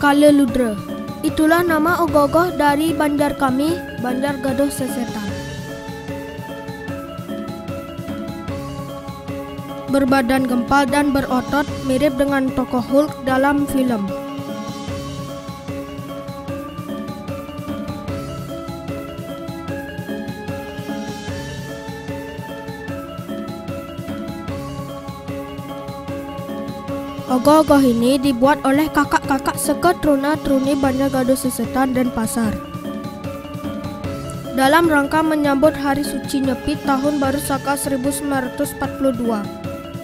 Kaleludra. Itulah nama ogoh-ogoh dari Banjar kami, Banjar Gaduh Sesetan. Berbadan gempal dan berotot, mirip dengan tokoh Hulk dalam film. Ogoh-ogoh ini dibuat oleh kakak-kakak seketuruna-turuni Banjar Gaduh Sesetan dan Pasar dalam rangka menyambut Hari Suci Nyepi Tahun Baru Saka 1942,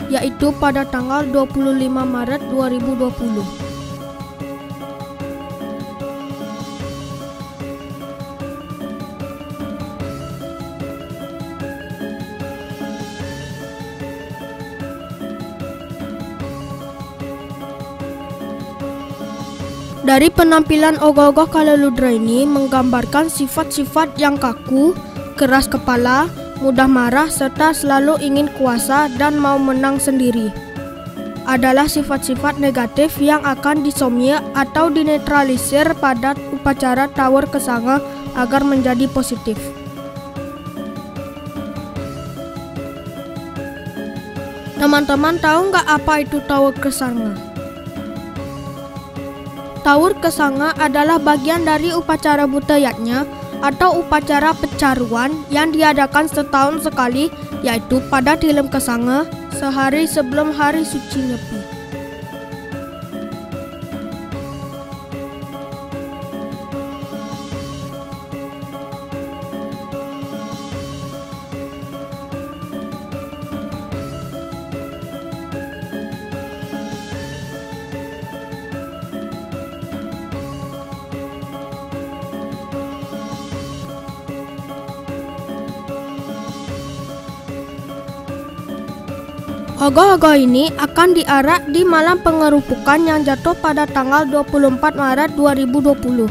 yaitu pada tanggal 25 Maret 2020. Dari penampilan ogoh-ogoh Kaleludra ini menggambarkan sifat-sifat yang kaku, keras kepala, mudah marah, serta selalu ingin kuasa dan mau menang sendiri. Adalah sifat-sifat negatif yang akan disomye atau dinetralisir pada upacara Tawur Kesanga agar menjadi positif. Teman-teman tahu nggak apa itu Tawur Kesanga? Tawur Kesanga adalah bagian dari upacara budayanya atau upacara pecaruan yang diadakan setahun sekali, yaitu pada Tilem Kesanga sehari sebelum Hari Suci Nyepi. Ogoh-ogoh ini akan diarak di malam pengerupukan yang jatuh pada tanggal 24 Maret 2020.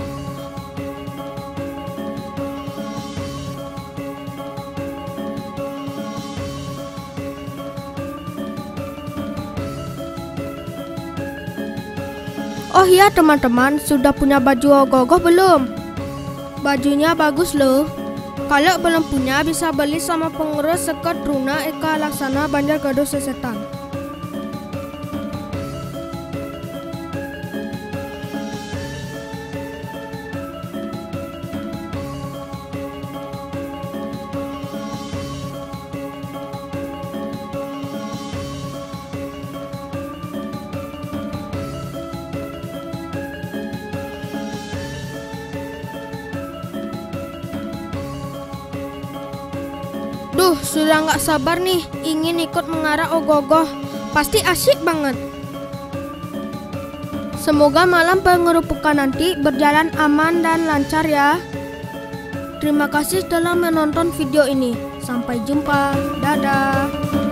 Oh iya teman-teman, sudah punya baju ogoh-ogoh belum? Bajunya bagus loh. Kalau belum punya bisa beli sama pengurus Seketruna Eka Laksana Banjar Gaduh Sesetan. Duh, sudah nggak sabar nih, ingin ikut mengarak ogoh-ogoh. Pasti asyik banget. Semoga malam pengerupukan nanti berjalan aman dan lancar ya. Terima kasih telah menonton video ini. Sampai jumpa. Dadah.